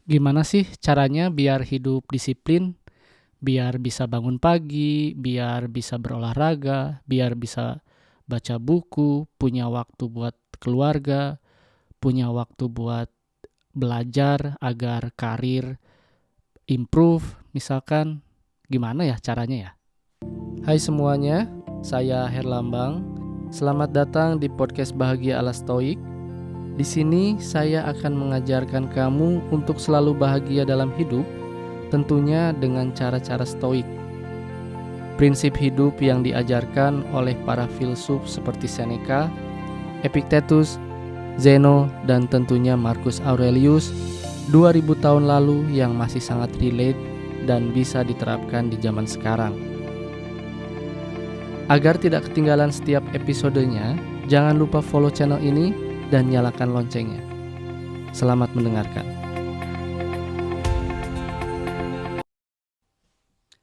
Gimana sih caranya biar hidup disiplin, biar bisa bangun pagi, biar bisa berolahraga, biar bisa baca buku, punya waktu buat keluarga, punya waktu buat belajar agar karir improve misalkan. Gimana ya caranya ya? Hai semuanya, saya Herlambang. Selamat datang di podcast Bahagia ala Stoik. Di sini saya akan mengajarkan kamu untuk selalu bahagia dalam hidup, tentunya dengan cara-cara stoik. Prinsip hidup yang diajarkan oleh para filsuf seperti Seneca, Epictetus, Zeno, dan tentunya Marcus Aurelius 2000 tahun lalu yang masih sangat relate dan bisa diterapkan di zaman sekarang. Agar tidak ketinggalan setiap episodenya, jangan lupa follow channel ini dan nyalakan loncengnya. Selamat mendengarkan.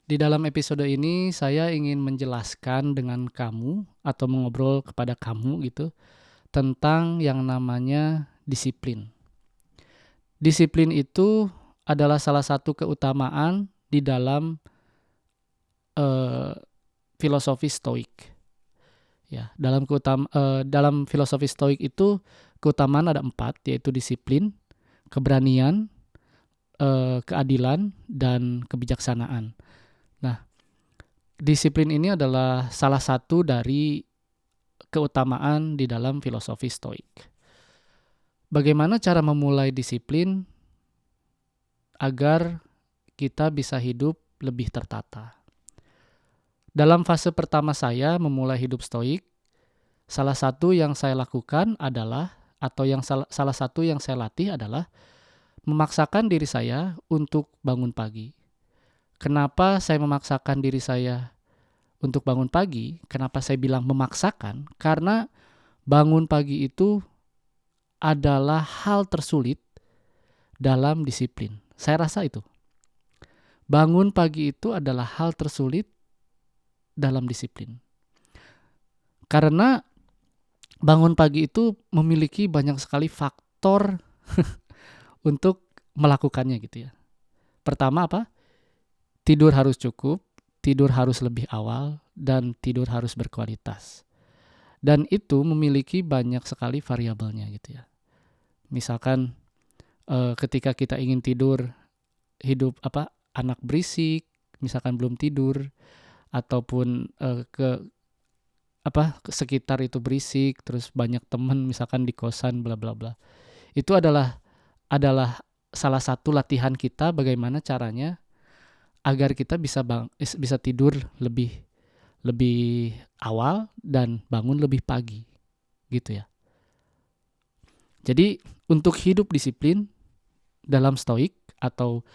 Di dalam episode ini saya ingin menjelaskan dengan kamu atau mengobrol kepada kamu gitu tentang yang namanya disiplin. Disiplin itu adalah salah satu keutamaan di dalam eh, filosofi Stoik. Ya, dalam filosofi Stoik itu keutamaan ada 4, yaitu disiplin, keberanian, keadilan, dan kebijaksanaan. Nah, disiplin ini adalah salah satu dari keutamaan di dalam filosofi Stoik. Bagaimana cara memulai disiplin agar kita bisa hidup lebih tertata? Dalam fase pertama saya memulai hidup stoik, salah satu yang saya lakukan adalah atau yang salah satu yang saya latih adalah memaksakan diri saya untuk bangun pagi. Kenapa saya memaksakan diri saya untuk bangun pagi? Kenapa saya bilang memaksakan? Karena bangun pagi itu adalah hal tersulit dalam disiplin. Saya rasa itu. Bangun pagi itu adalah hal tersulit dalam disiplin. Karena bangun pagi itu memiliki banyak sekali faktor untuk melakukannya gitu ya. Pertama apa? Tidur harus cukup, tidur harus lebih awal, dan tidur harus berkualitas. Dan itu memiliki banyak sekali variabelnya gitu ya. Misalkan ketika kita ingin tidur, anak berisik, misalkan belum tidur, ataupun ke sekitar itu berisik, terus banyak teman misalkan di kosan bla bla bla. Itu adalah salah satu latihan kita bagaimana caranya agar kita bisa tidur lebih lebih awal dan bangun lebih pagi gitu ya. Jadi untuk hidup disiplin dalam stoik atau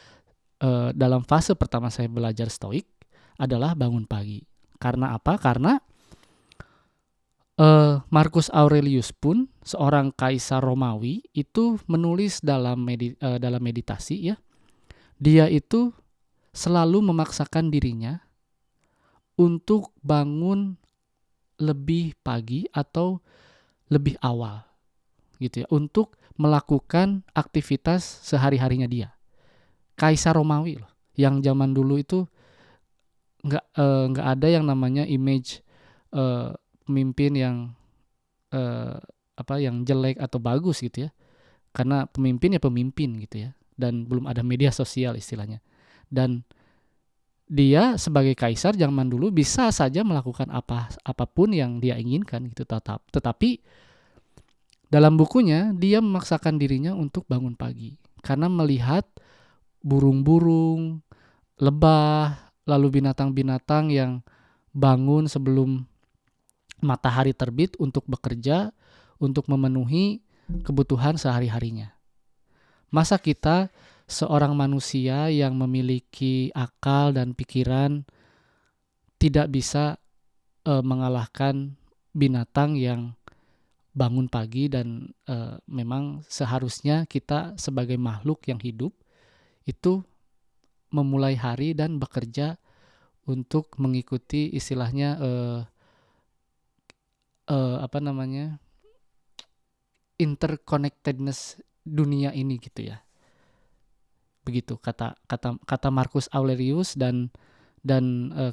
dalam fase pertama saya belajar stoik adalah bangun pagi. Karena apa? Karena Marcus Aurelius pun seorang kaisar Romawi itu menulis dalam meditasi ya. Dia itu selalu memaksakan dirinya untuk bangun lebih pagi atau lebih awal gitu ya untuk melakukan aktivitas sehari-harinya dia. Kaisar Romawi loh, yang zaman dulu itu nggak ada yang namanya image pemimpin yang eh, yang jelek atau bagus gitu ya. Karena pemimpin ya pemimpin gitu ya. Dan belum ada media sosial istilahnya. Dan dia sebagai kaisar zaman dulu bisa saja melakukan apapun yang dia inginkan gitu tetapi dalam bukunya dia memaksakan dirinya untuk bangun pagi karena melihat burung-burung, lebah, lalu binatang-binatang yang bangun sebelum matahari terbit untuk bekerja untuk memenuhi kebutuhan sehari-harinya. Masa kita seorang manusia yang memiliki akal dan pikiran tidak bisa mengalahkan binatang yang bangun pagi dan memang seharusnya kita sebagai makhluk yang hidup itu memulai hari dan bekerja untuk mengikuti istilahnya apa namanya interconnectedness dunia ini gitu ya. Begitu kata Marcus Aurelius dan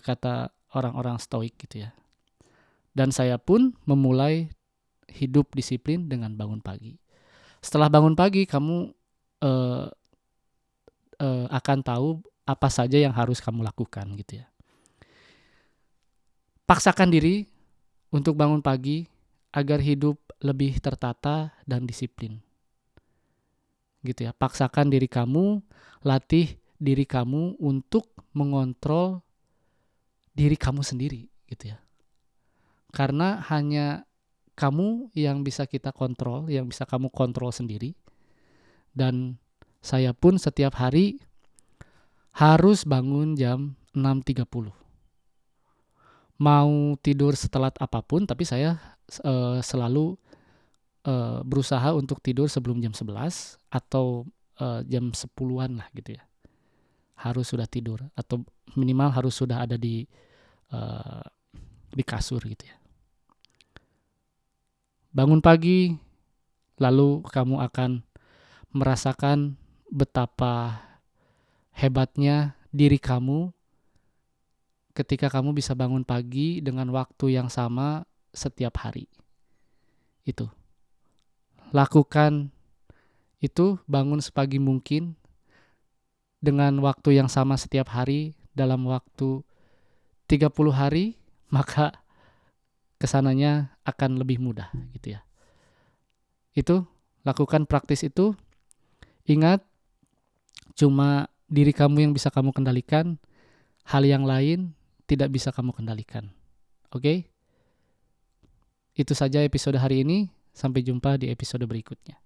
kata orang-orang Stoik gitu ya. Dan saya pun memulai hidup disiplin dengan bangun pagi. Setelah bangun pagi, kamu eh, akan tahu apa saja yang harus kamu lakukan gitu ya. Paksakan diri untuk bangun pagi agar hidup lebih tertata dan disiplin. Gitu ya. Paksakan diri kamu, latih diri kamu untuk mengontrol diri kamu sendiri gitu ya. Karena hanya kamu yang bisa kita kontrol, yang bisa kamu kontrol sendiri. Dan saya pun setiap hari harus bangun jam 6.30. Mau tidur setelat apapun, tapi saya selalu berusaha untuk tidur sebelum jam 11 atau jam 10-an lah gitu ya. Harus sudah tidur atau minimal harus sudah ada di kasur gitu ya. Bangun pagi, lalu kamu akan merasakan betapa hebatnya diri kamu ketika kamu bisa bangun pagi dengan waktu yang sama setiap hari. Itu. Lakukan itu, bangun sepagi mungkin dengan waktu yang sama setiap hari dalam waktu 30 hari, maka kesananya akan lebih mudah gitu ya. Itu, lakukan praktis itu. Ingat, cuma diri kamu yang bisa kamu kendalikan, hal yang lain tidak bisa kamu kendalikan. Oke? Itu saja episode hari ini, sampai jumpa di episode berikutnya.